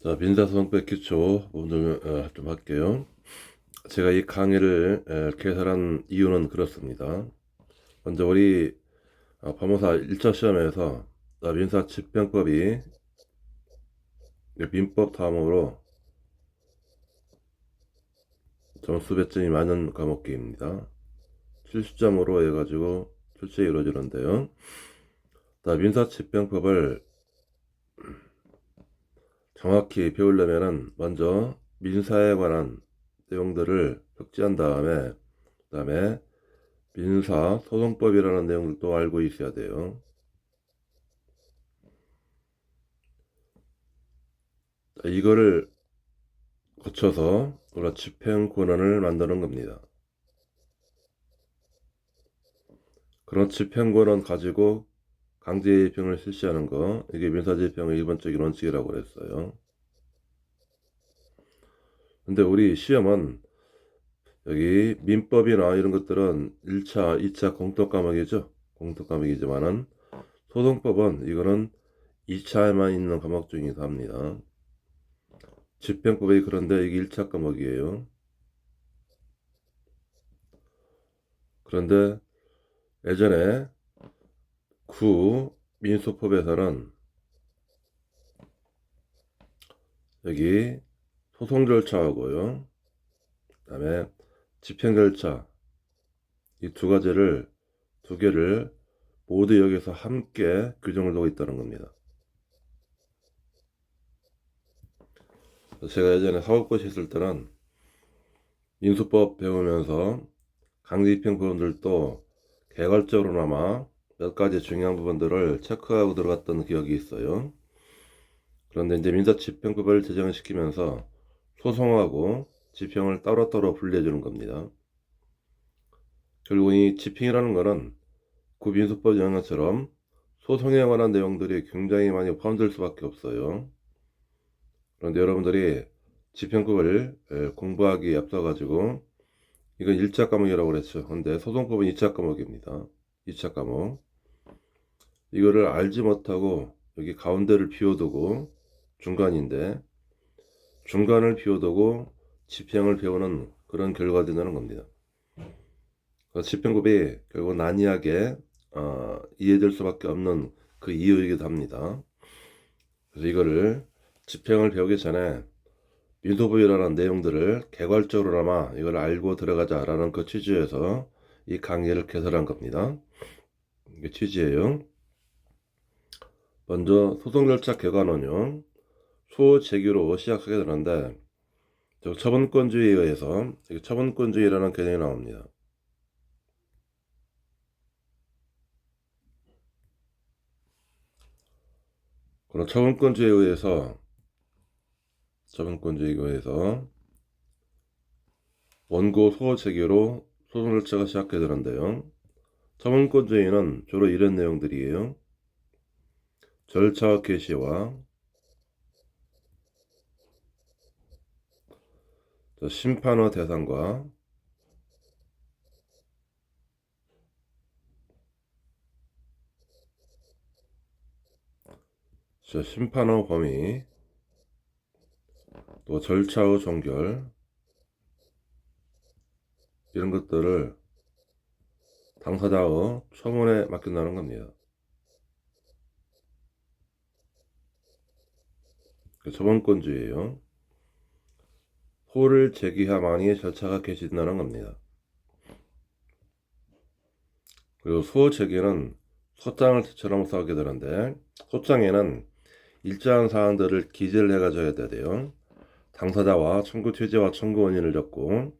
자, 민사소송법 기초 오늘 좀 할게요. 제가 이 강의를 개설한 이유는 그렇습니다. 먼저 우리 법무사 1차 시험에서 민사집행법이 민법 다음으로 점수 배점이 많은 과목입니다. 70점으로 해가지고 출제가 이루어지는데요. 민사집행법을 정확히 배우려면은 먼저 민사에 관한 내용들을 숙지한 다음에 민사소송법이라는 내용들도 알고 있어야 돼요. 이거를 거쳐서 우리가 집행권한을 만드는 겁니다. 그런 집행권한 가지고 강제집행을 실시하는 거, 이게 민사집행의 일반적인 원칙이라고 그랬어요. 근데 우리 시험은 여기 민법이나 이런 것들은 1차, 2차 공통과목이죠. 공통과목이지만은 소송법은 이거는 2차에만 있는 과목 중이기도 합니다. 집행법이 그런데 이게 1차 과목이에요. 그런데 예전에 구 민소법에서는 여기 소송 절차하고요, 그 다음에 집행 절차, 이 두 개를 모두 여기서 함께 규정을 두고 있다는 겁니다. 제가 예전에 사법고시 있을 때는 민소법 배우면서 강제집행 부분들도 개괄적으로나마 몇 가지 중요한 부분들을 체크하고 들어갔던 기억이 있어요. 그런데 이제 민사집행법을 제정시키면서 소송하고 집행을 따로따로 분리해 주는 겁니다. 결국 이 집행이라는 것은 구민소법 영향처럼 소송에 관한 내용들이 굉장히 많이 포함될 수밖에 없어요. 그런데 여러분들이 집행법을 공부하기에 앞서 가지고 이건 1차 과목이라고 그랬죠. 근데 소송법은 2차 과목입니다. 2차 과목. 이거를 알지 못하고 여기 가운데를 비워두고 중간을 비워두고 집행을 배우는 그런 결과가 된다는 겁니다. 집행법이 결국 난이하게 이해될 수밖에 없는 그 이유이기도 합니다. 그래서 이거를 집행을 배우기 전에 민소법이라는 내용들을 개괄적으로나마 이걸 알고 들어가자라는 그 취지에서 이 강의를 개설한 겁니다. 이게 취지예요. 먼저 소송절차 개관은요, 소재규로 시작하게 되는데 처분권주의에 의해서 처분권주의라는 개념이 나옵니다. 그런 처분권주의에 의해서 원고 소재규로 소송절차가 시작하게 되는데요. 처분권주의는 주로 이런 내용들이에요. 절차 개시와 심판의 대상과 심판의 범위, 또 절차의 종결, 이런 것들을 당사자의 처분에 맡긴다는 겁니다. 처분권주의예요. 소를 제기해야만이 절차가 개시된다는 겁니다. 그리고 소 제기는 소장을 제출함으로써 하게 되는데, 소장에는 일정한 사항들을 기재를 해가지고 해야 돼요. 당사자와 청구 취지와 청구 원인을 적고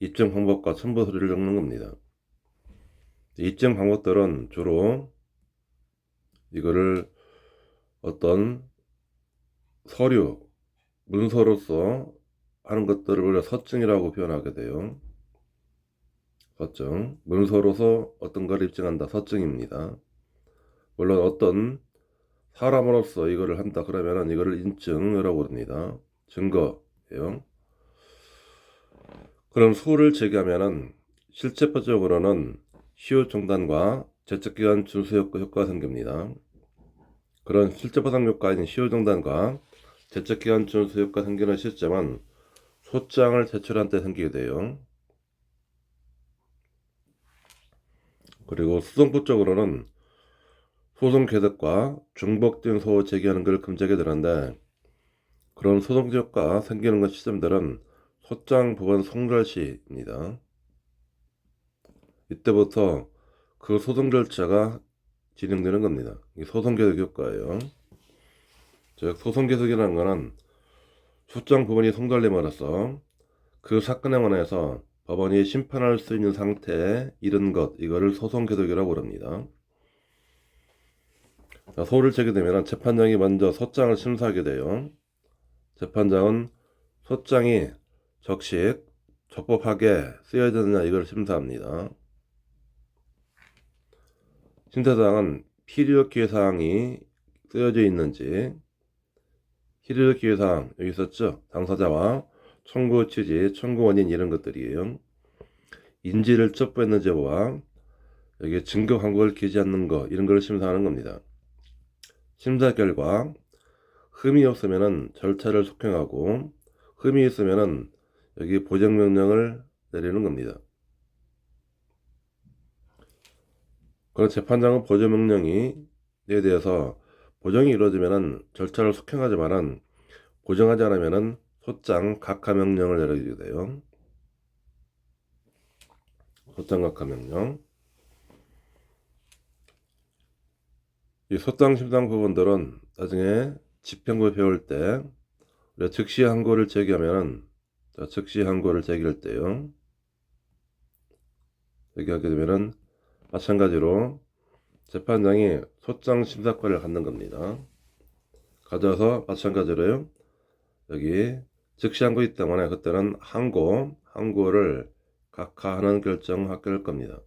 입증 방법과 첨부 서류를 적는 겁니다. 입증 방법들은 주로 이거를 어떤 서류, 문서로서 하는 것들을 우리가 서증이라고 표현하게 돼요. 서증, 문서로서 어떤 걸 입증한다, 서증입니다. 물론 어떤 사람으로서 이거를 한다 그러면은 이거를 인증이라고 합니다. 증거예요. 그럼 소를 제기하면은 실제법적으로는 시효 중단과 제척기간 준수 효과가 생깁니다. 그런 실제 보상 효과인 시효 중단과 제척기간 중 수요가 생기는 시점은 소장을 제출한 때 생기게 돼요. 그리고 소송부 쪽으로는 소송 개득과 중복된 소호 제기하는 걸 금지하게 되는데, 그런 소송 지역과 생기는 것 시점들은 소장 부분 송달 시입니다. 이때부터 그 소송 절차가 진행되는 겁니다. 이 소송 개득 효과예요. 즉 소송 개득이라는 것은 소장 부분이 송달됨으로써 그 사건에 관해서 법원이 심판할 수 있는 상태에 이른 것, 이거를 소송 개득이라고 합니다. 소를 제기되면 재판장이 먼저 소장을 심사하게 돼요. 재판장은 소장이 적식, 적법하게 쓰여야 되느냐 이걸 심사합니다. 심사장은 필요 기회사항이 쓰여져 있는지, 필요 기회사항 여기 있었죠? 당사자와 청구 취지, 청구 원인 이런 것들이에요. 인지를 첩부했는지 여부와 여기 증거 광고를 기지 않는 거 이런 걸 심사하는 겁니다. 심사 결과 흠이 없으면은 절차를 속행하고 흠이 있으면은 여기 보정명령을 내리는 겁니다. 그런 재판장은 보정명령에 대해서 보정이 이루어지면은 절차를 속행하지만은 보정하지 않으면은 소장 각하명령을 내리게 돼요. 소장 각하명령. 이 소장 심상 부분들은 나중에 집행부 배울 때 우리가 즉시 항고를 제기하면은 즉시 항고를 제기할 때요. 제기하게 되면은 마찬가지로 재판장이 소장 심사권을 갖는 겁니다. 가져와서 마찬가지로요. 여기 즉시 항고 있기 때문에 그때는 항고를 각하하는 결정을 하게 할 겁니다.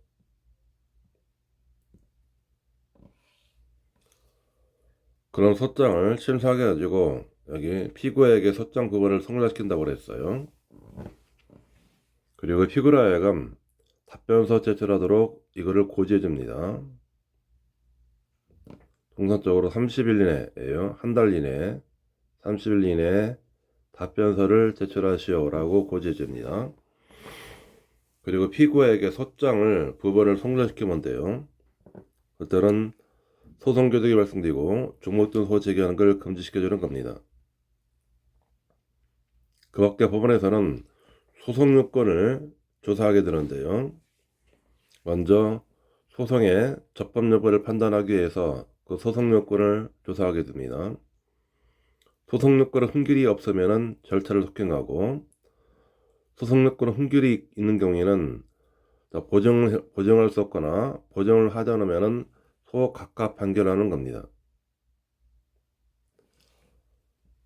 그런 소장을 심사하게 가지고 여기 피고에게 소장 부분을 송달시킨다고 그랬어요. 그리고 피고로 하여금 답변서 제출하도록 이거를 고지해 줍니다. 통상적으로 30일 이내에요. 한 달 이내 30일 이내에 답변서를 제출하시오라고 고지해 줍니다. 그리고 피고에게 소장을 부분을 송달시키면 돼요. 그때는 소송교득이 발생되고 중복된 소호 제기하는 걸 금지시켜주는 겁니다. 그 밖에 법원에서는 소송 요건을 조사하게 되는데요. 먼저 소송의 적법 여부를 판단하기 위해서 그 소송 요건을 조사하게 됩니다. 소송 요건에 흠결이 없으면 절차를 속행하고, 소송 요건에 흠결이 있는 경우에는 보정할 수 없거나 보정을 하지 않으면 소 각각 판결하는 겁니다.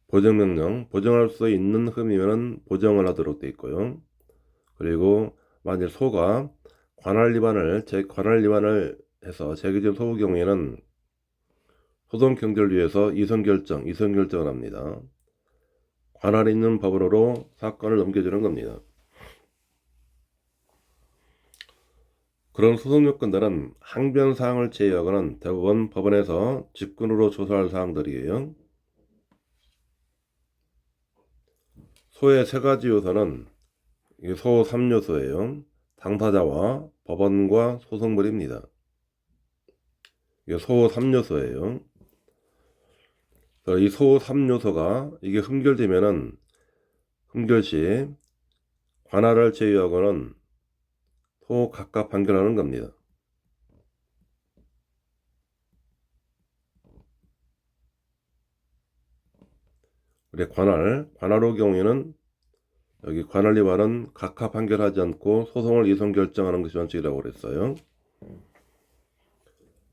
보정명령, 보정할 수 있는 흠이면 보정을 하도록 되어 있고요. 그리고 만일 소가 관할 위반을 해서 제기된 소의 경우에는 소송 경제를 위해서 이선결정을 합니다. 관할 있는 법원으로 사건을 넘겨주는 겁니다. 그런 소송 요건들은 항변 사항을 제외하고는 대부분 법원에서 직권으로 조사할 사항들이에요. 소의 세 가지 요소는 소 3요소예요. 당사자와 법원과 소송물입니다. 이게 소 3요소예요. 이 소 3요소가 이게 흠결되면은 흠결 시 관할을 제외하고는 소 각각 판결하는 겁니다. 우리 관할의 경우에는 여기 관할 위반은 각하 판결하지 않고 소송을 이송 결정하는 것이 원칙이라고 그랬어요.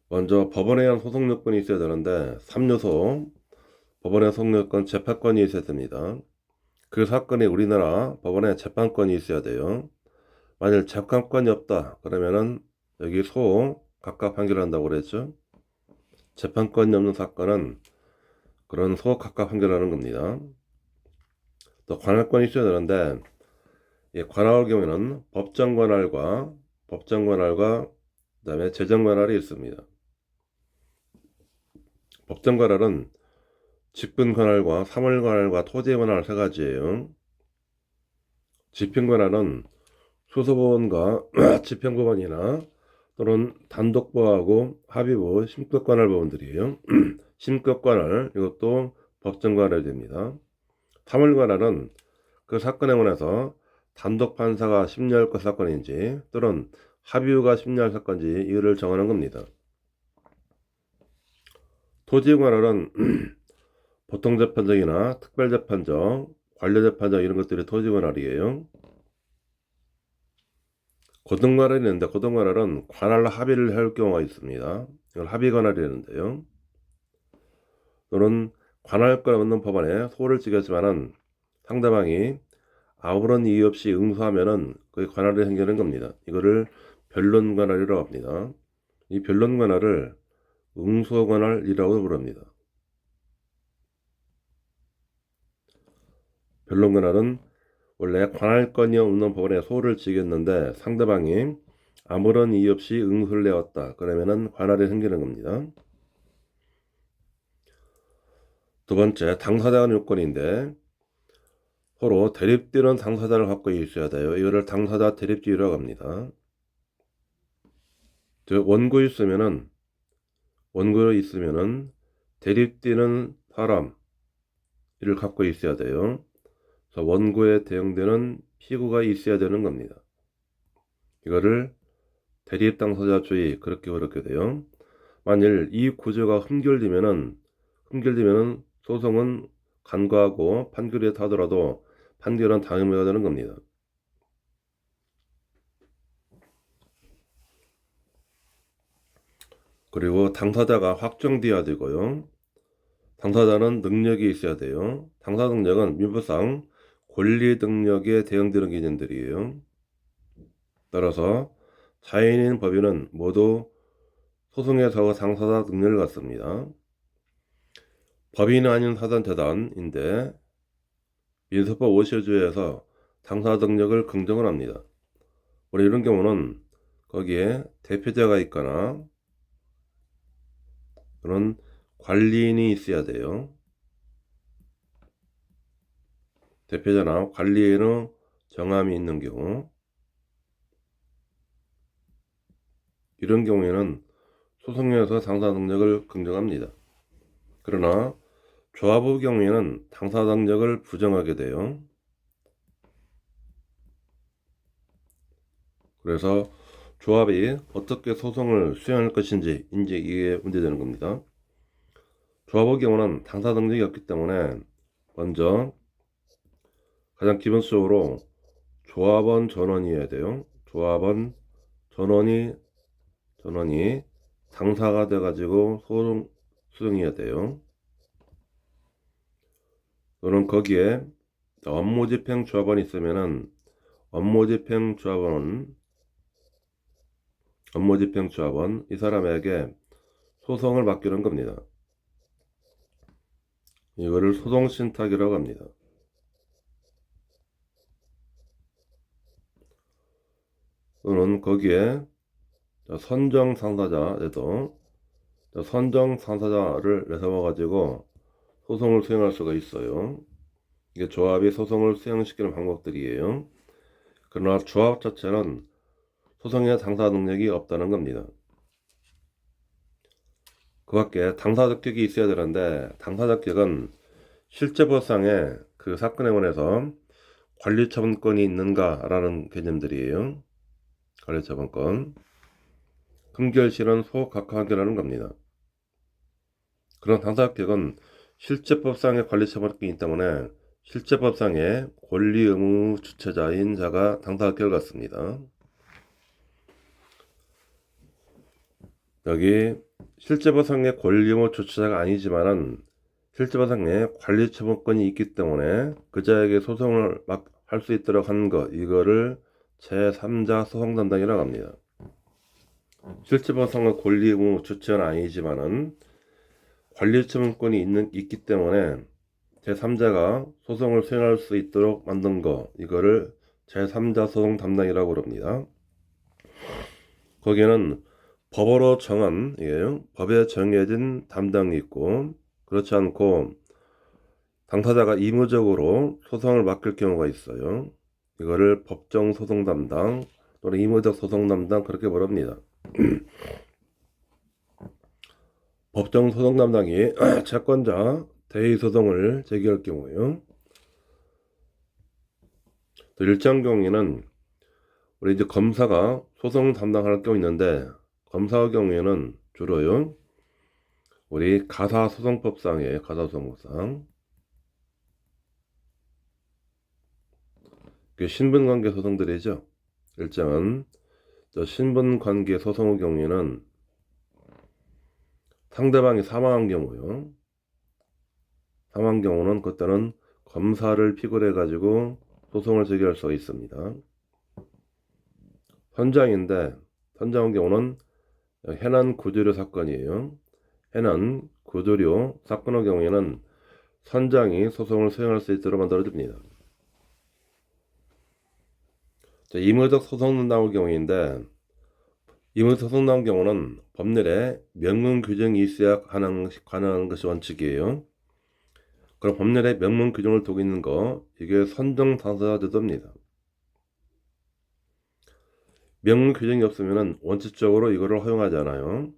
먼저 법원에 의한 소송 요건이 있어야 되는데 3요소 법원의 소송 요건 재판권이 있어야 됩니다. 그 사건이 우리나라 법원에 재판권이 있어야 돼요. 만일 재판권이 없다 그러면은 여기 소 각각 판결한다고 그랬죠. 재판권이 없는 사건은 그런 소 각각 판결하는 겁니다. 또 관할권이 있어야 되는데 관할 경우에는 법정 관할과 그다음에 재정 관할이 있습니다. 법정 관할은 집분 관할과 사물 관할과 토지 관할 세 가지예요. 집행 관할은 수소보원과 집행법원이나 또는 단독보하고 합의보, 심급관할 부분들이에요. 심급관할 이것도 법정관할이 됩니다. 사물관할은 그 사건에 관해서 단독 판사가 심리할 것 사건인지 또는 합의부가 심리할 사건인지 이유를 정하는 겁니다. 토지관할은 보통재판정이나 특별재판정, 관료재판정 이런 것들이 토지관할이에요. 고등관할이 있는데 고등관할은 관할 합의를 할 경우가 있습니다. 이걸 합의관할이라는데요. 또는 관할권 없는 법원에 소를 지겼지만은 상대방이 아무런 이유 없이 응수하면은 그게 관할이 생기는 겁니다. 이거를 변론관할이라고 합니다. 이 변론관할을 응수관할이라고 부릅니다. 변론관할은 원래 관할권이 없는 법원에 소를 지겼는데 상대방이 아무런 이유 없이 응수를 내었다. 그러면은 관할이 생기는 겁니다. 두 번째, 당사자 간 요건인데 서로 대립되는 당사자를 갖고 있어야 돼요. 이거를 당사자 대립주의라고 합니다. 원고 있으면은 대립되는 사람 이를 갖고 있어야 돼요. 그래서 원고에 대응되는 피고가 있어야 되는 겁니다. 이거를 대립 당사자주의 그렇게 부르게 돼요. 만일 이 구조가 흠결되면은 소송은 간과하고 판결이 타더라도 판결은 당연무효가 되는 겁니다. 그리고 당사자가 확정되어야 되고요. 당사자는 능력이 있어야 돼요. 당사 능력은 민법상 권리 능력에 대응되는 개념들이에요. 따라서 자연인 법인은 모두 소송에서 당사자 능력을 갖습니다. 법인이 아닌 사단재단인데 민사법 50조에서 당사 능력을 긍정을 합니다. 우리 이런 경우는 거기에 대표자가 있거나 그런 관리인이 있어야 돼요. 대표자나 관리인의 정함이 있는 경우 이런 경우에는 소송에서 당사 능력을 긍정합니다. 그러나 조합의 경우에는 당사 능력을 부정하게 돼요. 그래서 조합이 어떻게 소송을 수행할 것인지 이제 이게 문제되는 겁니다. 조합의 경우는 당사 능력이 없기 때문에 먼저 가장 기본적으로 조합원 전원이어야 돼요. 조합원 전원이 당사가 돼가지고 소송 수행해야 돼요. 또는 거기에 업무집행 조합원이 있으면은 업무집행 조합원 이 사람에게 소송을 맡기는 겁니다. 이거를 소송신탁이라고 합니다. 또는 거기에 선정 당사자에도 선정 당사자를 내세워 가지고 소송을 수행할 수가 있어요. 이게 조합이 소송을 수행시키는 방법들이에요. 그러나 조합 자체는 소송에 당사 능력이 없다는 겁니다. 그 밖에 당사 적격이 있어야 되는데 당사 적격은 실제법상에 그 사건에 관해서 관리처분권이 있는가라는 개념들이에요. 관리처분권. 흠결실은 소각하하라는 겁니다. 그런 당사 적격은 실제법상의 관리처분권이 있기 때문에 실제법상의 권리 의무 주체자인 자가 당사 적격을 갖습니다. 여기 실제법상의 권리 의무 주체자가 아니지만은 실제법상의 관리처분권이 있기 때문에 그자에게 소송을 할 수 있도록 한 것, 이거를 제3자 소송담당이라고 합니다. 실제법상의 권리 의무 주체는 아니지만은 관리처분권이 있기 때문에 제3자가 소송을 수행할 수 있도록 만든 거, 이거를 제3자 소송 담당이라고 그럽니다. 거기에는 법으로 정한, 법에 정해진 담당이 있고 그렇지 않고 당사자가 의무적으로 소송을 맡길 경우가 있어요. 이거를 법정 소송 담당 또는 의무적 소송 담당 그렇게 부릅니다. 법정 소송 담당이 채권자 대의 소송을 제기할 경우에요. 또 일정 경우에는 우리 이제 검사가 소송 담당할 경우 있는데, 검사의 경우에는 주로요 우리 가사소송법상이에요. 가사소송법상 신분관계 소송들이죠. 일정은 저 신분관계 소송의 경우에는 상대방이 사망한 경우요. 사망한 경우는 그때는 검사를 피고로 해가지고 소송을 제기할 수가 있습니다. 선장인데, 선장의 경우는 해난 구조료 사건이에요. 해난 구조료 사건의 경우에는 선장이 소송을 수행할 수 있도록 만들어줍니다. 의무적 소송 나올 경우인데, 의무적 소송 나온 경우는 법률에 명문 규정이 있어야 가능한 것이 원칙이에요. 그럼 법률에 명문 규정을 두고 있는 거, 이게 선정 당사자 제도입니다. 명문 규정이 없으면 원칙적으로 이거를 허용하지 않아요.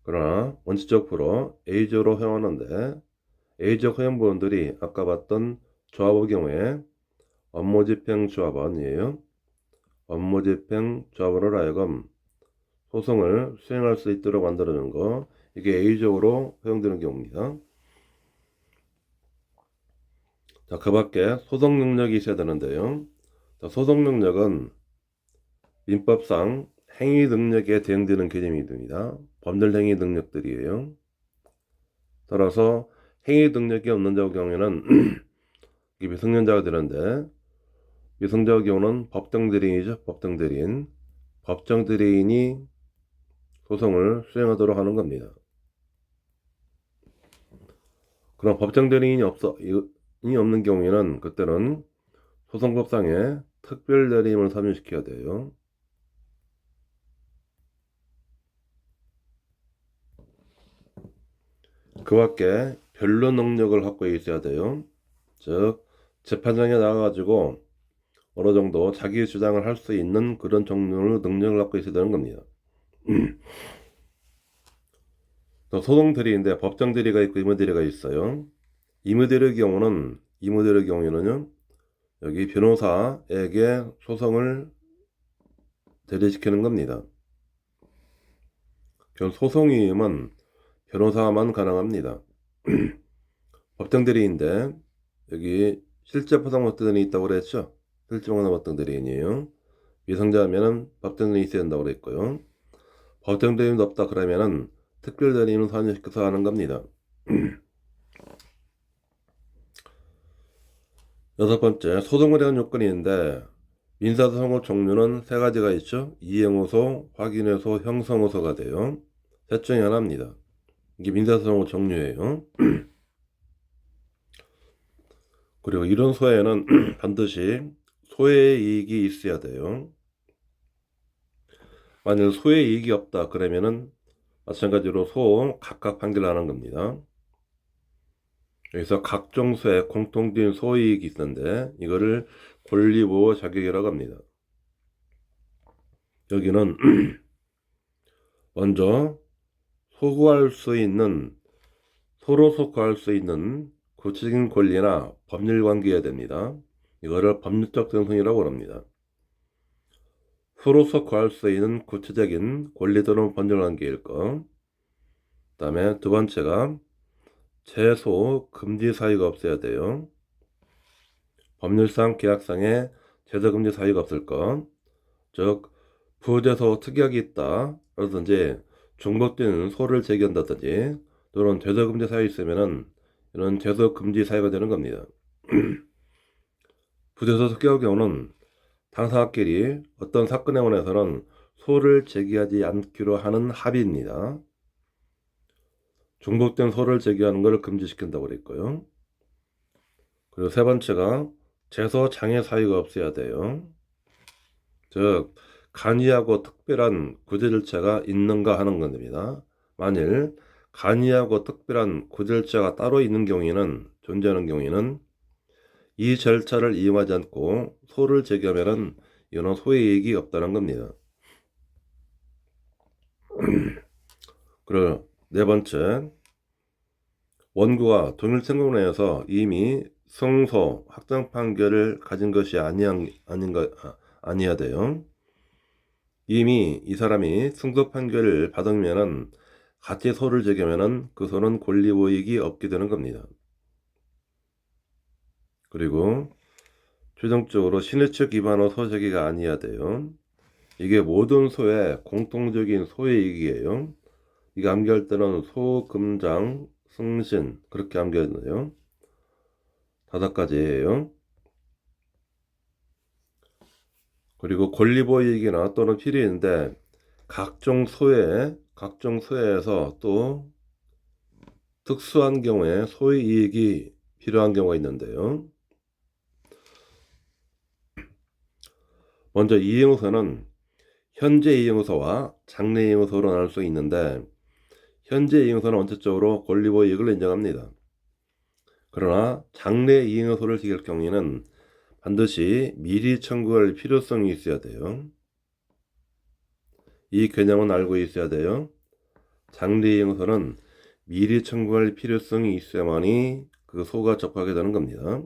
그러나 원칙적으로 A조로 허용하는데, A조 허용 부분들이 아까 봤던 조합의 경우에 업무집행조합원이에요. 업무집행조합원으로 하여금 소송을 수행할 수 있도록 만들어주는 거, 이게 A조로 허용되는 경우입니다. 자, 그 밖에 소송 능력이 있어야 되는데요. 자, 소송 능력은 민법상 행위 능력에 대응되는 개념이 됩니다. 법률 행위 능력들이에요. 따라서 행위 능력이 없는 자의 경우에는 미성년자가 되는데, 미성자의 경우는 법정대리인이죠. 법정대리인. 법정대리인이 소송을 수행하도록 하는 겁니다. 그럼 법정대리인이 없는 경우에는 그때는 소송법상에 특별대리인을 선임시켜야 돼요. 그 밖에 변론 능력을 갖고 있어야 돼요. 즉 재판장에 나가가지고 어느 정도 자기 주장을 할 수 있는 그런 종류의 능력을 갖고 있어야 되는 겁니다. 또 소송 대리인데 법정 대리가 있고 의무 대리가 있어요. 의무 대리의 경우에는요, 여기 변호사에게 소송을 대리시키는 겁니다. 소송임은 변호사만 가능합니다. 법정 대리인데 여기 실제 포상 법정대리인이 있다고 그랬죠. 실제 포상 법정대리인이에요. 미성자면은 법정대리인이 있어야 된다고 그랬고요. 법정대리인도 없다 그러면은 특별대리인을 선임시켜서 하는 겁니다. 여섯 번째, 소송을 위한 요건이 있는데, 민사소송의 종류는 세 가지가 있죠. 이행호소, 확인회소, 형성호소가 돼요. 셋 중에 하나입니다. 이게 민사소송의 종류예요. 그리고 이런 소에는 반드시 소의 이익이 있어야 돼요. 만약 소의 이익이 없다 그러면은 마찬가지로 소 각각 판결을 하는 겁니다. 여기서 각종 소에 공통된 소이익이 있는데 이거를 권리보호 자격이라고 합니다. 여기는 먼저 서로서 구할 수 있는 구체적인 권리나 법률 관계여야 됩니다. 이거를 법률적 정성이라고 합니다. 서로서 구할 수 있는 구체적인 권리 또는 법률 관계일 것. 그 다음에 두 번째가 제소 금지 사유가 없어야 돼요. 법률상 계약상에 제소 금지 사유가 없을 것. 즉 부제소 특약이 있다 라든지 중복되는 소를 제기한다든지 또는 제소 금지 사유 있으면은 이런 제소 금지 사유가 되는 겁니다. 부제소 특약의 경우는 당사자끼리 어떤 사건에 관해서는 소를 제기하지 않기로 하는 합의입니다. 중복된 소를 제기하는 것을 금지시킨다고 그랬고요. 그리고 세 번째가 제소 장애 사유가 없어야 돼요. 즉 간이하고 특별한 구제 절차가 있는가 하는 겁니다. 만일 간이하고 특별한 구절자가 따로 있는 경우에는, 존재하는 경우에는 이 절차를 이용하지 않고 소를 제기하면은 이거는 소의 이익이 없다는 겁니다. 그리고 네 번째, 원고가 동일선고 내에서 이미 승소, 확정 판결을 가진 것이 아니어야 돼요. 이미 이 사람이 승소 판결을 받으면은 같이 소를 제기하면은 그 소는 권리보익이 없게 되는 겁니다. 그리고 최종적으로 신의측 기반의 소 제기가 아니어야 돼요. 이게 모든 소의 공통적인 소의 이익이에요. 이게 암기할 때는 소, 금장, 승신 그렇게 암기하는데요. 5가지예요. 그리고 권리보익이나 또는 필요인데 각종 소에서 또 특수한 경우에 소의 이익이 필요한 경우가 있는데요. 먼저 이행소는 현재 이행소와 장래 이행소로 나눌 수 있는데 현재 이행소는 원칙적으로 권리보익을 인정합니다. 그러나 장래 이행소를 지킬 경우에는 반드시 미리 청구할 필요성이 있어야 돼요. 이 개념은 알고 있어야 돼요. 장래 이행소는 미리 청구할 필요성이 있어야만이 그 소가 접하게 되는 겁니다.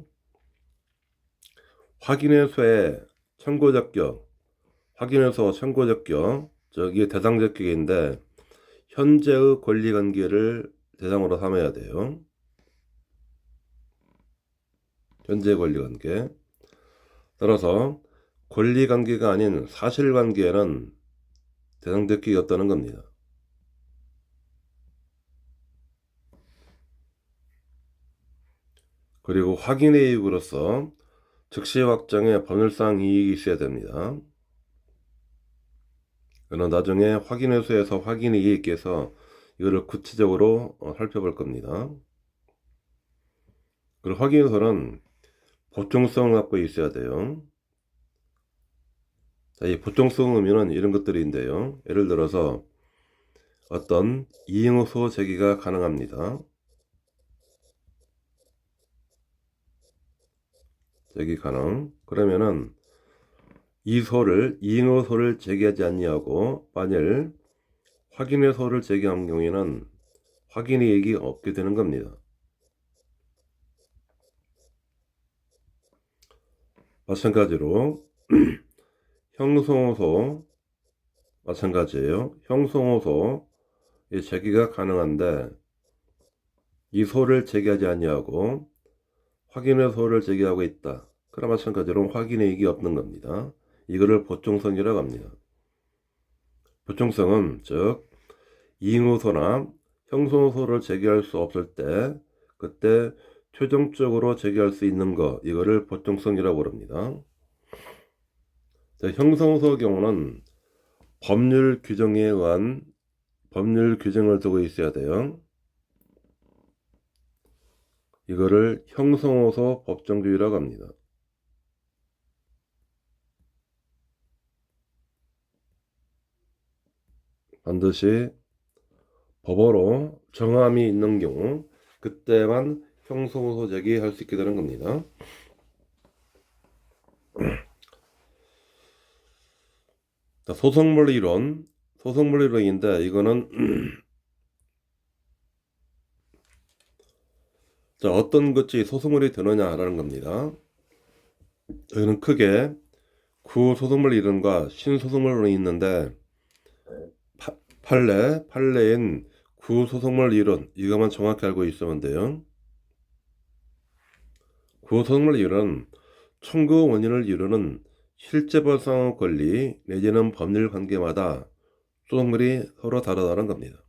확인회소의 청구적격, 확인회소 청구적격, 이게 대상적격인데 현재의 권리관계를 대상으로 삼아야 돼요. 현재 권리관계. 따라서 권리관계가 아닌 사실관계에는 대상적격이 없다는 겁니다. 그리고 확인의 이익으로서 즉시 확정의 법률상 이익이 있어야 됩니다. 그러나 나중에 확인회수에서 확인의 이익에서 이거를 구체적으로 살펴볼 겁니다. 그리고 확인회수는 보충성을 갖고 있어야 돼요. 자, 이 보충성 의미는 이런 것들인데요. 예를 들어서 어떤 이행소 제기가 가능합니다. 제기 가능. 그러면은 이행소를 제기하지 아니하고 만일 확인회소를 제기한 경우에는 확인의 이익이 없게 되는 겁니다. 마찬가지로 형성호소 마찬가지예요. 형성호소의 제기가 가능한데 이 소를 제기하지 아니하고 확인의 소를 제기하고 있다. 그럼 마찬가지로 확인의 이익이 없는 겁니다. 이거를 보충성이라고 합니다. 보충성은 즉 이행소나 형성소를 제기할 수 없을 때 그때 최종적으로 제기할 수 있는 거 이거를 보충성이라고 합니다. 형성소 경우는 법률 규정에 의한 법률 규정을 두고 있어야 돼요. 이거를 형성호소 법정주의라고 합니다. 반드시 법으로 정함이 있는 경우 그때만 형성호소 제기할 수 있게 되는 겁니다. 소송물리론인데 이거는 자, 어떤 것이 소송물이 되느냐라는 겁니다. 여기는 크게 구소송물리론과 신소송물론이 있는데 판례인 구소송물리론 이것만 정확히 알고 있으면 돼요. 구소송물리론은 청구 원인을 이루는 실제 발생 권리 내지는 법률 관계마다 소송물이 서로 다르다는 겁니다.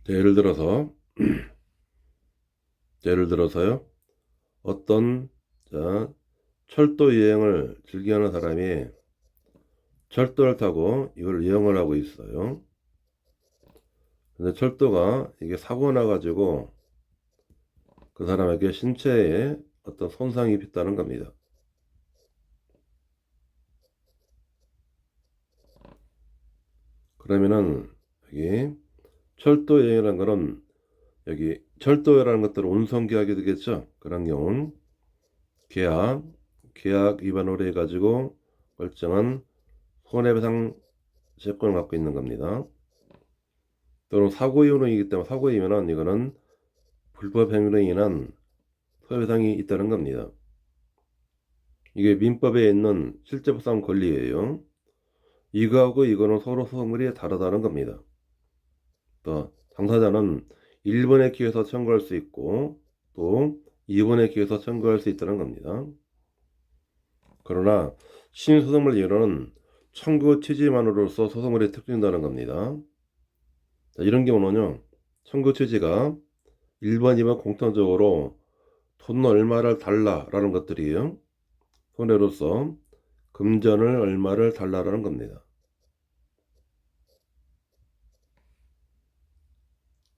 예를 들어서요. 어떤 철도 여행을 즐겨하는 사람이 철도를 타고 이걸 여행을 하고 있어요. 근데 철도가 이게 사고 나가지고 그 사람에게 신체에 어떤 손상이 있다는 겁니다. 그러면은 여기 철도여행이라는 거는 여기 철도라는 것들은 운송계약이 되겠죠. 그런 경우는 계약 위반으로 해가지고 결정한 손해배상 채권을 갖고 있는 겁니다. 또는 사고 이유이기 때문에 사고 이면은 이거는 불법 행위로 인한 손해배상이 있다는 겁니다. 이게 민법에 있는 실제보상 권리예요. 이거하고 이거는 서로 소송물이 다르다는 겁니다. 또 당사자는 1번의 기회에서 청구할 수 있고 또 2번의 기회에서 청구할 수 있다는 겁니다. 그러나 신소송물 예로는 청구 취지만으로서 소송물이 특정된다는 겁니다. 자, 이런 경우는요, 청구 취지가 1번, 2번 공통적으로 돈 얼마를 달라라는 것들이에요. 손해로서 금전을 얼마를 달라라는 겁니다.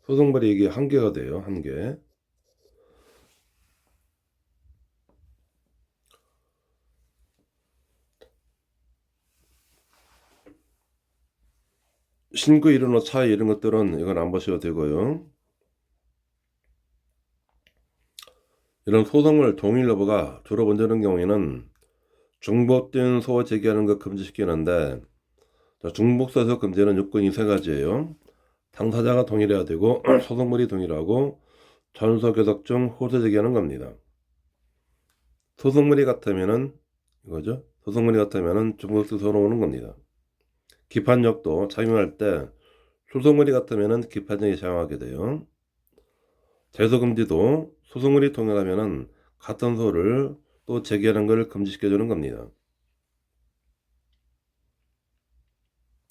소송물이 이게 한 개가 돼요. 한 개. 신고 이론의 차이 이런 것들은 이건 안 보셔도 되고요. 이런 소송을 동일 여부가 주로 먼저 하는 경우에는 중복된 소원 제기하는 것 금지시키는데 중복사서 금지는 요건이 세 가지예요. 당사자가 동일해야 되고 소송물이 동일하고 전서 계속 중 호소 제기하는 겁니다. 소송물이 같으면은 이거죠. 소송물이 같으면은 중복사서로 오는 겁니다. 기판력도 작용할 때 소송물이 같으면은 기판력이 작용하게 돼요. 제소금지도 소송물이 동일하면은 같은 소를 또 제기하는 것을 금지시켜주는 겁니다.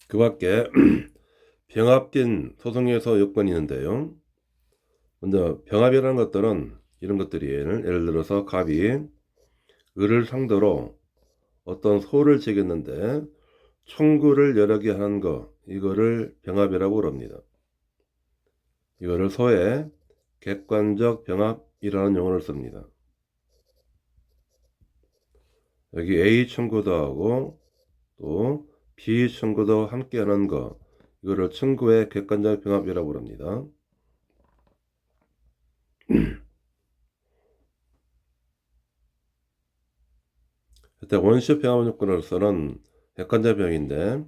그 밖에 병합된 소송에서 요건이 있는데요. 먼저 병합이라는 것들은 이런 것들이에요. 예를 들어서 갑이 을을 상대로 어떤 소를 제기했는데 청구를 여러 개 하는 거, 이거를 병합이라고 그럽니다. 이거를 소의 객관적 병합이라는 용어를 씁니다. 여기 A 청구도 하고 또 B 청구도 함께 하는 거, 이거를 청구의 객관적 병합이라고 합니다. 일단 원시적 병합 요건으로서는 객관적 병인데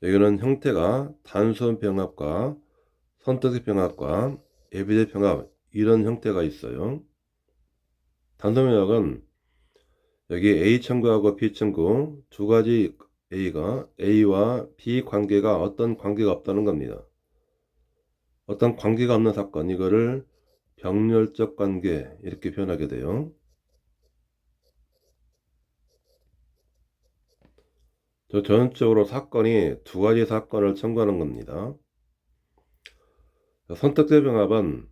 여기는 형태가 단순 병합과 선택적 병합과 예비적 병합 이런 형태가 있어요. 단순 병합은 여기 A 청구하고 B 청구 두 가지 A와 B 관계가 어떤 관계가 없다는 겁니다. 어떤 관계가 없는 사건, 이거를 병렬적 관계 이렇게 표현하게 돼요. 전적으로 사건이 두 가지 사건을 청구하는 겁니다. 선택적 병합은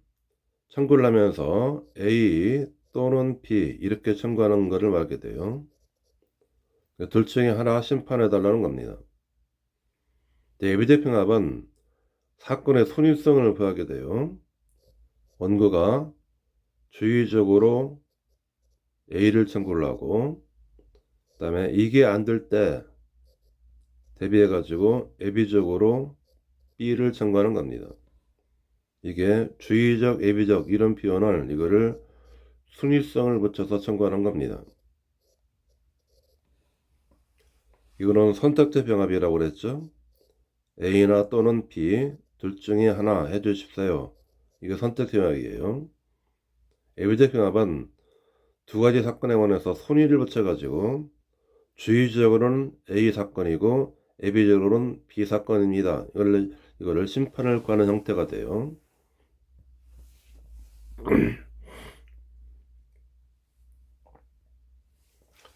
청구를 하면서 A 또는 B 이렇게 청구하는 것을 말하게 돼요. 둘 중에 하나 심판해 달라는 겁니다. 예비적 병합은 사건의 손익성을 부여하게 돼요. 원고가 주의적으로 A를 청구를 하고 그 다음에 이게 안 될 때 대비해 가지고 예비적으로 B를 청구하는 겁니다. 이게 주의적, 예비적 이런 표현을 이거를 순위성을 붙여서 청구하는 겁니다. 이거는 선택적 병합이라고 그랬죠. A나 또는 B 둘 중에 하나 해주십시오. 이게 선택적 병합이에요. 예비적 병합은 두 가지 사건에 관해서 순위를 붙여가지고 주의적으로는 A 사건이고 예비적으로는 B 사건입니다. 이거를 심판을 구하는 형태가 돼요.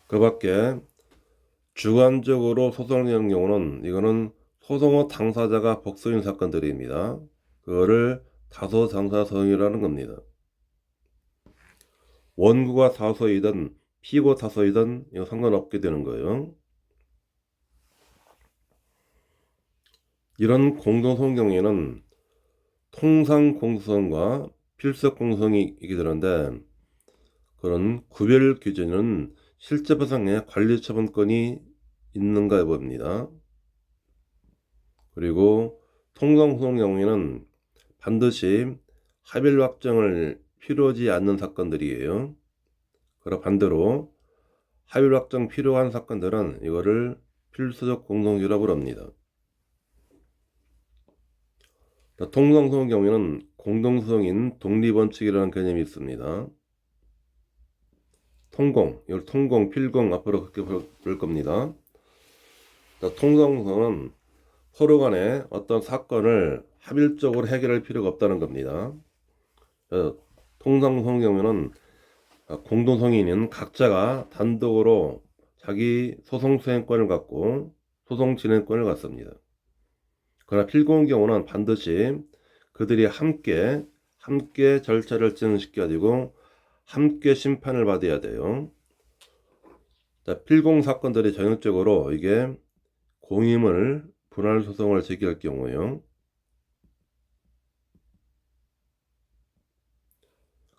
그 밖에 주관적으로 소송하는 경우는 이거는 소송 후 당사자가 복수인 사건들입니다. 그거를 다소 당사 소송이라는 겁니다. 원고가 사소이든 피고 사소이든 이거 상관없게 되는 거예요. 이런 공동소송 경우에는 통상 공소성과 필석 공소성이 있게 되는데 그런 구별 기준은 실제보상의 관리처분권이 있는가 해봅니다. 그리고 통상소송 경우에는 반드시 합일 확정을 필요하지 않는 사건들이에요. 그러 반대로 합일 확정 필요한 사건들은 이거를 필수적 공동유라고 합니다. 통상소송 경우에는 공동소송인 독립원칙이라는 개념이 있습니다. 이걸 통공, 필공 앞으로 그렇게 볼 겁니다. 통상소송은 서로 간에 어떤 사건을 합일적으로 해결할 필요가 없다는 겁니다. 통상소송 경우에는 공동성인인 각자가 단독으로 자기 소송 수행권을 갖고 소송 진행권을 갖습니다. 그러나 필공의 경우는 반드시 그들이 함께 절차를 진행시켜야 함께 심판을 받아야 돼요. 필공 사건들이 전형적으로 이게 공임을 분할 소송을 제기할 경우에요.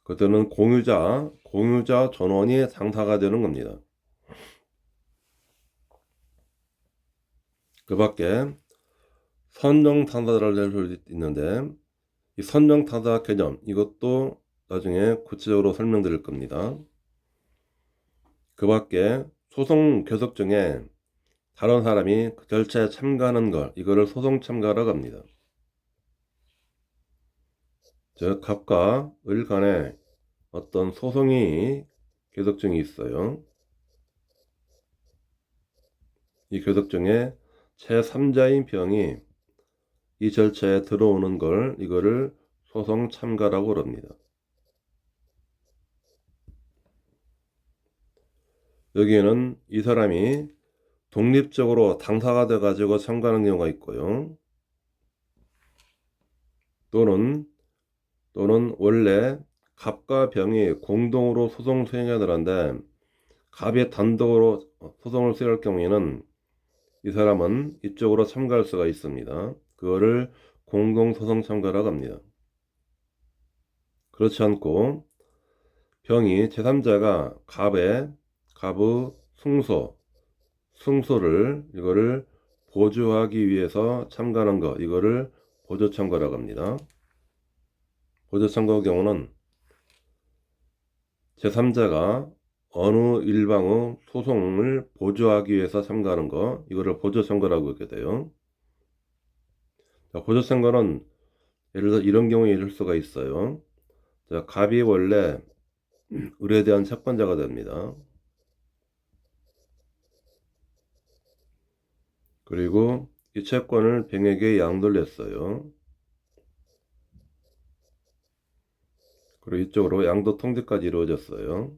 그때는 공유자 전원이 당사가 되는 겁니다. 그 밖에 선정 당사자를 낼 수 있는데 이 선정 당사 개념 이것도 나중에 구체적으로 설명드릴 겁니다. 그 밖에 소송 계속 중에 다른 사람이 그 절차에 참가하는 것 이거를 소송 참가라고 합니다. 즉 갑과 을 간에 어떤 소송이 계속 중에 있어요. 이 계속 중에 제3자인 병이 이 절차에 들어오는 걸 이거를 소송 참가라고 합니다. 여기에는 이 사람이 독립적으로 당사가 돼 가지고 참가하는 경우가 있고요. 또는 원래 갑과 병이 공동으로 소송 수행해야 되는데 갑이 단독으로 소송을 수행할 경우에는 이 사람은 이쪽으로 참가할 수가 있습니다. 그거를 공동소송 참가라고 합니다. 그렇지 않고 병이 제3자가 갑의 승소를 이거를 보조하기 위해서 참가하는 거 이거를 보조참가라고 합니다. 보조참가의 경우는 제3자가 어느 일방의 소송을 보조하기 위해서 참가하는 거 이거를 보조참가라고 하게 돼요. 보조참가는 예를 들어 이런 경우에 이럴 수가 있어요. 갑이 원래 을에 대한 채권자가 됩니다. 그리고 이 채권을 병에게 양도를 했어요. 그리고 이쪽으로 양도 통지까지 이루어졌어요.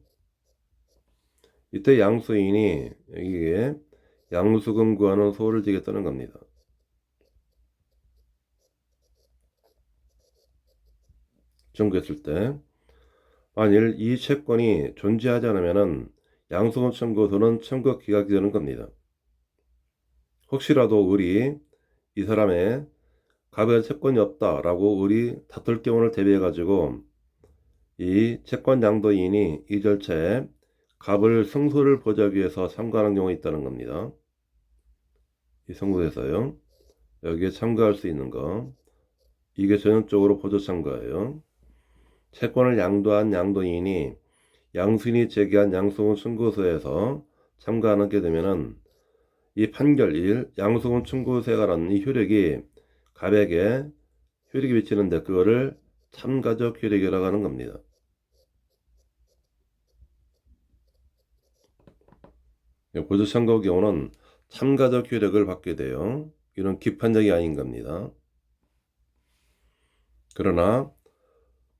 이때 양수인이 여기에 양수금 구하는 소를 지겠다는 겁니다. 청구했을 때 만일 이 채권이 존재하지 않으면 양수금 청구서는 청구 기각이 되는 겁니다. 혹시라도 을이 이 사람의 갑의 채권이 없다라고 을이 다툴 경우를 대비해 가지고 이 채권 양도인이 이 절차에 갑을 승소를 보자기 위해서 참가하는 경우가 있다는 겁니다. 이 성구에서요. 여기에 참가할 수 있는 거 이게 전형적으로 보조 참가예요. 채권을 양도한 양도인이 양수인이 제기한 양수금 청구서에서 참가하게 되면은 이 판결 양수금 청구서에 관한 이 효력이 갑에게 효력이 미치는데 그거를 참가적 효력이라고 하는 겁니다. 보조 참가의 경우는 참가적 효력을 받게 돼요. 이런 기판적이 아닌 겁니다. 그러나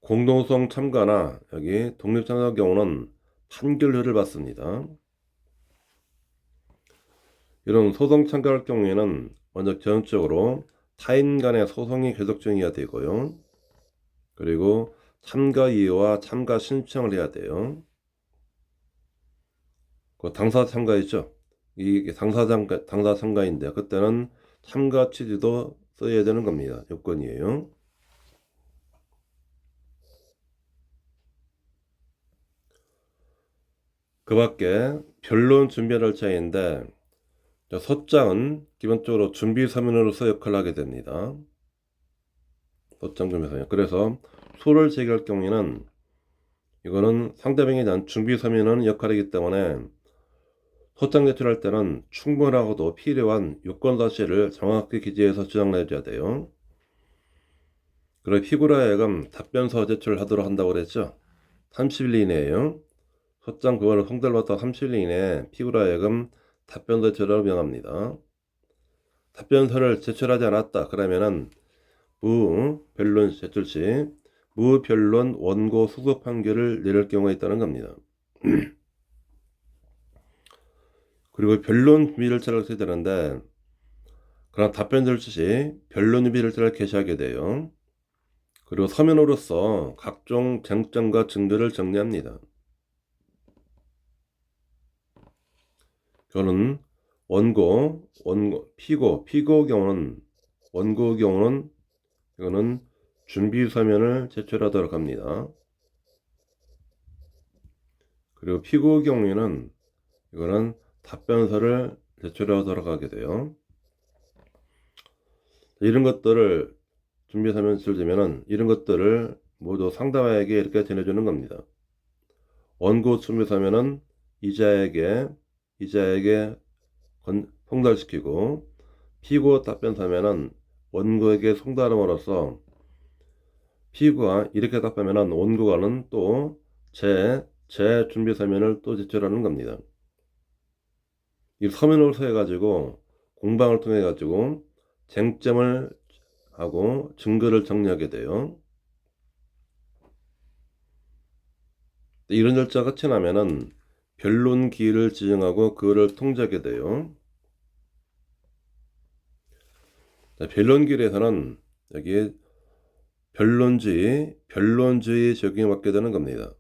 공동소송 참가나 여기 독립참가의 경우는 판결료를 받습니다. 이런 소송 참가할 경우에는 먼저 전적으로 타인 간의 소송이 계속 중이어야 되고요. 그리고 참가 이유와 참가 신청을 해야 돼요. 그 당사 참가있죠. 이게 당사 참가인데 그때는 참가 취지도 써야 되는 겁니다. 요건이에요. 그 밖에 변론 준비 절차인데 자, 소장은 기본적으로 준비 서면으로서 역할을 하게 됩니다. 소장 준비 서면. 그래서 소를 제기할 경우에는 이거는 상대방에 대한 준비 서면은 역할이기 때문에 소장 제출할 때는 충분하고도 필요한 요건 사실을 정확히 기재해서 주장을 해줘야 돼요. 그리고 피고로 하여금 답변서 제출을 하도록 한다고 그랬죠. 30일 이내에요. 소장 그거를 송달을 받다 30일 이내에 피고로 하여금 답변서 제출을 명합니다. 답변서를 제출하지 않았다. 그러면은 무변론 제출 시 무변론 원고 수급 판결을 내릴 경우가 있다는 겁니다. 그리고 변론 준비일자를 써야 되는데 그런 답변 제출 시 변론 준비일자를 게시하게 돼요. 그리고 서면으로서 각종 쟁점과 증거를 정리합니다. 저는 피고 경우는 원고 경우는 이거는 준비 서면을 제출하도록 합니다. 그리고 피고 경우에는 이거는 답변서를 제출하도록 하게 돼요. 이런 것들을 준비 서면 제출되면은 이런 것들을 모두 상대방에게 이렇게 전해주는 겁니다. 원고 준비 서면은 이자에게 송달시키고 피고 답변 서면은 원고에게 송달함으로써 피고가 이렇게 답하면은 원고가는 또 제 준비 서면을 또 제출하는 겁니다. 이 서면으로 해가지고 공방을 통해 가지고 쟁점을 하고 증거를 정리하게 돼요. 이런 절차가 끝이 나면은 변론 기일을 지정하고 그거를 통지하게 돼요. 자, 변론 기일에서는 여기에 변론주의 적용이 받게 되는 겁니다.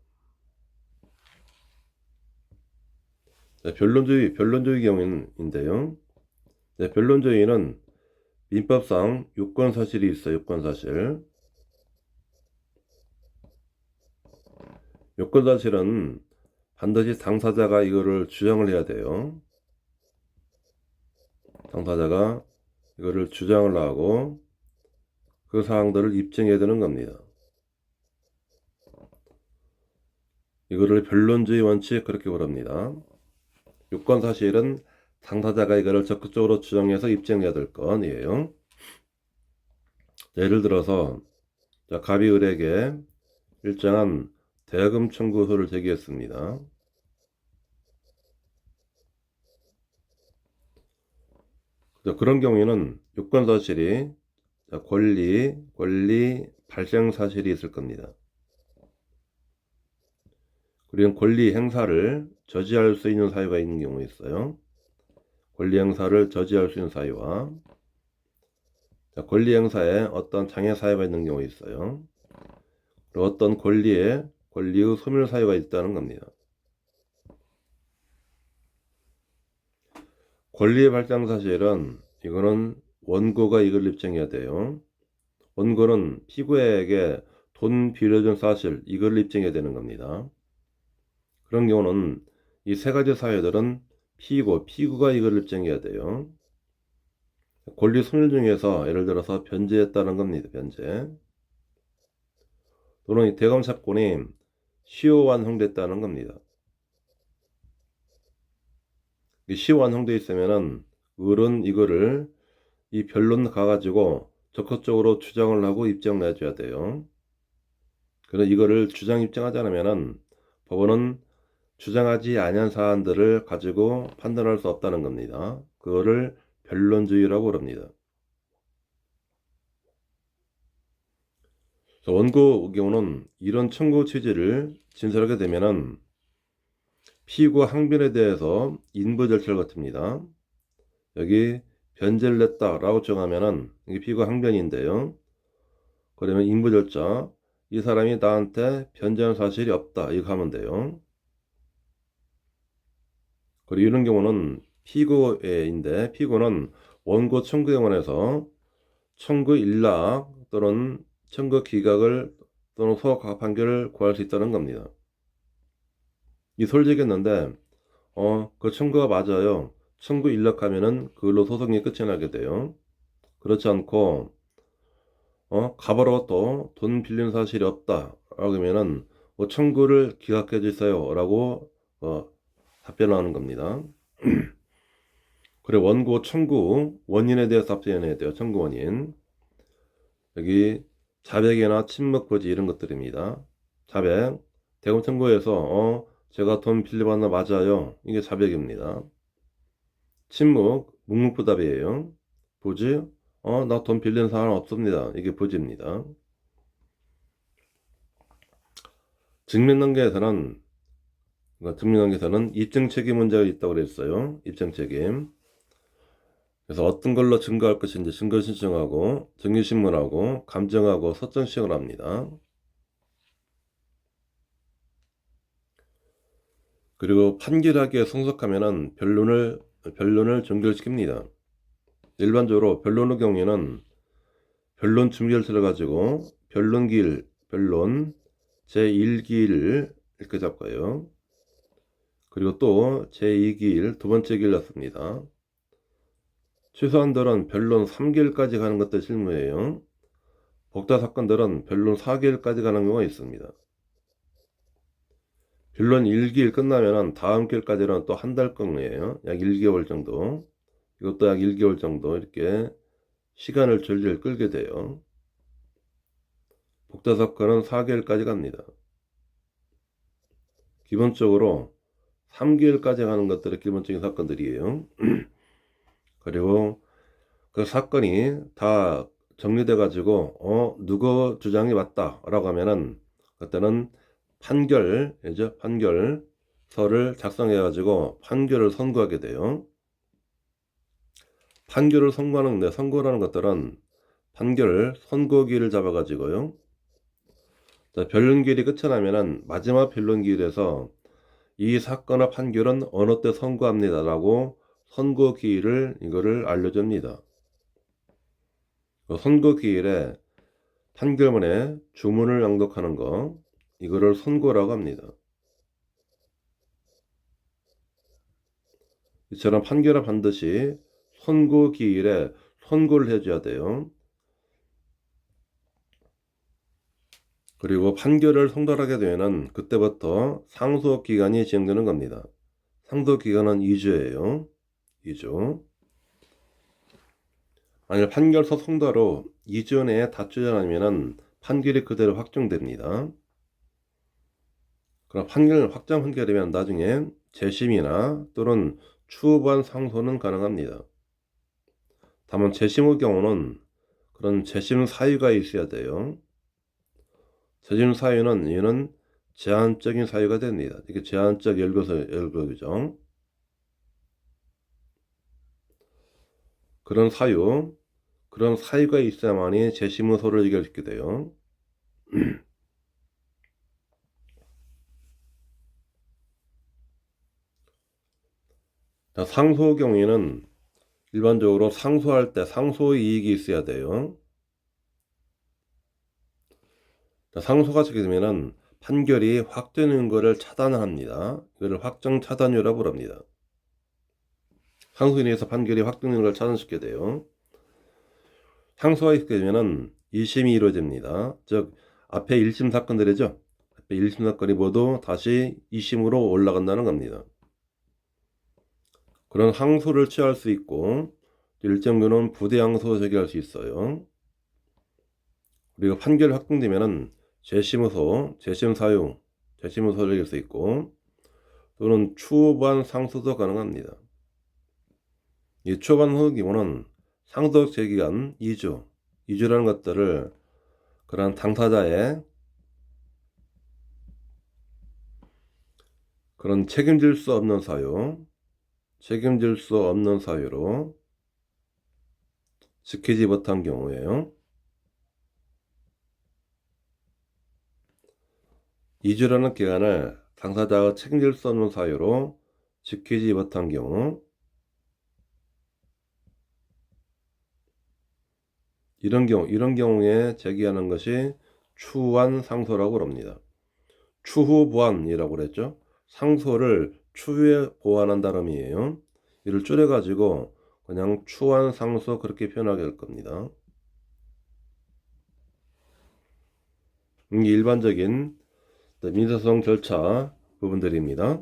자, 변론주의 경우인데요. 자, 변론주의는 민법상 요건사실이 있어요. 요건사실. 요건사실은 반드시 당사자가 이거를 주장을 해야 돼요. 당사자가 이거를 주장을 하고 그 사항들을 입증해야 되는 겁니다. 이거를 변론주의 원칙 그렇게 부릅니다. 요건사실은 당사자가 이거를 적극적으로 주장해서 입증해야 될 건이에요. 예를 들어서 갑이 을에게 일정한 대금 청구서를 제기했습니다. 그런 경우에는 요건사실이 권리 발생사실이 있을 겁니다. 그리고 권리 행사를 저지할 수 있는 사유가 있는 경우 있어요. 권리 행사를 저지할 수 있는 사유와 권리 행사에 어떤 장애 사유가 있는 경우 있어요. 그리고 어떤 권리의 소멸 사유가 있다는 겁니다. 권리의 발생 사실은 이거는 원고가 이걸 입증해야 돼요. 원고는 피고에게 돈 빌려준 사실 이걸 입증해야 되는 겁니다. 그런 경우는 이 세 가지 사유들은 피고가 이걸 입증해야 돼요. 권리 소멸 중에서 예를 들어서 변제했다는 겁니다. 변제. 또는 이 대검 사건이 시효 완성됐다는 겁니다. 시효 완성돼 있으면은 을은 이거를 이 변론 가가지고 적극적으로 주장을 하고 입증을 해줘야 돼요. 그래서 이거를 주장 입증하지 않으면은 법원은 주장하지 아니한 사안들을 가지고 판단할 수 없다는 겁니다. 그거를 변론주의라고 합니다. 원고 경우는 이런 청구 취지를 진술하게 되면은 피고 항변에 대해서 인부 절차를 거칩니다. 여기 변제를 냈다라고 정하면은 이게 피고 항변인데요. 그러면 인부 절차 이 사람이 나한테 변제한 사실이 없다 이거 하면 돼요. 그리고 이런 경우는 피고는 원고 청구에 관해서 청구 일락 또는 청구 기각을 또는 소각 판결을 구할 수 있다는 겁니다. 이 소를 제기했는데 그 청구가 맞아요. 청구 인력하면은 그걸로 소송이 끝이 나게 돼요. 그렇지 않고 가바로 또 돈 빌린 사실이 없다 라고 하면은 뭐 청구를 기각해 주세요 라고 답변하는 겁니다. 그리고 원고 청구 원인에 대해서 답변해야 돼요. 청구 원인. 여기 자백이나 침묵 고지 이런 것들입니다. 자백, 대금 청구에서 제가 돈 빌려받나 맞아요. 이게 자백입니다. 침묵, 묵묵부답이에요. 부지, 나 돈 빌린 사람 없습니다. 이게 부지입니다. 증명단계에서는 입증 책임 문제가 있다고 그랬어요. 입증 책임. 그래서 어떤 걸로 증거할 것인지 증거 신청하고 증인신문하고 감정하고 서점 시행을 합니다. 그리고 판결하기에 성숙하면은 변론을 종결시킵니다. 일반적으로 변론의 경우에는 변론 준비열차를 가지고 변론 제1기일 이렇게 잡고요. 그리고 또 제2기일 두 번째 기일 났습니다. 최소한들은 변론 3기일까지 가는 것도 실무예요. 복다 사건들은 변론 4기일까지 가는 경우가 있습니다. 변론 1기일 끝나면은 다음 기일까지는 또 한 달 경우예요. 약 1개월 정도. 이것도 약 1개월 정도 이렇게 시간을 줄줄 끌게 돼요. 복다 사건은 4개월까지 갑니다. 기본적으로 3개월까지 가는 것들이 기본적인 사건들이에요. 그리고 그 사건이 다 정리돼 가지고 누구 주장이 맞다라고 하면은 그때는 판결서를 작성해 가지고 판결을 선고하게 돼요. 판결을 선고라는 것들은 판결 선고기일을 잡아 가지고요. 변론기일이 끝이 나면은 마지막 변론기일에서 이 사건의 판결은 어느 때 선고합니다라고 선고기일을 이거를 알려줍니다. 선고기일에 판결문에 주문을 낭독하는 거 이거를 선고라고 합니다. 이처럼 판결은 반드시 선고기일에 선고를 해줘야 돼요. 그리고 판결을 성달하게 되면 그때부터 상소기간이 진행되는 겁니다. 상소기간은 2주예요. 2주. 만약 판결서 성달 후 2주 내에 다투지 않으면 판결이 그대로 확정됩니다. 그럼 확정 판결이면 나중에 재심이나 또는 추후반 상소는 가능합니다. 다만 재심의 경우는 그런 재심 사유가 있어야 돼요. 재심 사유는 얘는 제한적인 사유가 됩니다. 이게 제한적 열거규정. 그런 사유가 있어야만이 재심의 소를 의결시키게 돼요. 상소 경우에는 일반적으로 상소할 때 상소 이익이 있어야 돼요. 상소가 적용되면 판결이 확정되는 것을 차단합니다. 이거를 확정 차단유라고 합니다. 상소에 의해서 판결이 확정되는 걸 차단시키게 돼요. 상소가 있게 되면 2심이 이루어집니다. 즉 앞에 1심 사건들이죠. 앞에 1심 사건이 모두 다시 2심으로 올라간다는 겁니다. 그런 항소를 취할 수 있고 일정 규는 부대 항소 제기할 수 있어요. 그리고 판결이 확정되면은 재심 사유, 재심의소를 이길 수 있고 또는 추후반 상소도 가능합니다. 이 추후반 상소 기본은 상소 제기간 2주라는 것들을 그런 당사자의 그런 책임질 수 없는 사유로 지키지 못한 경우에요. 2주라는 기간을 당사자가 책임질 수 없는 사유로 지키지 못한 경우 이런 경우에 제기하는 것이 추후한 상소라고 합니다. 추후 보완이라고 그랬죠. 상소를 추후에 보완한다는 의미예요. 이를 줄여가지고 그냥 추한 상소 그렇게 표현하게 할 겁니다. 이게 일반적인 민사소송 절차 부분들입니다.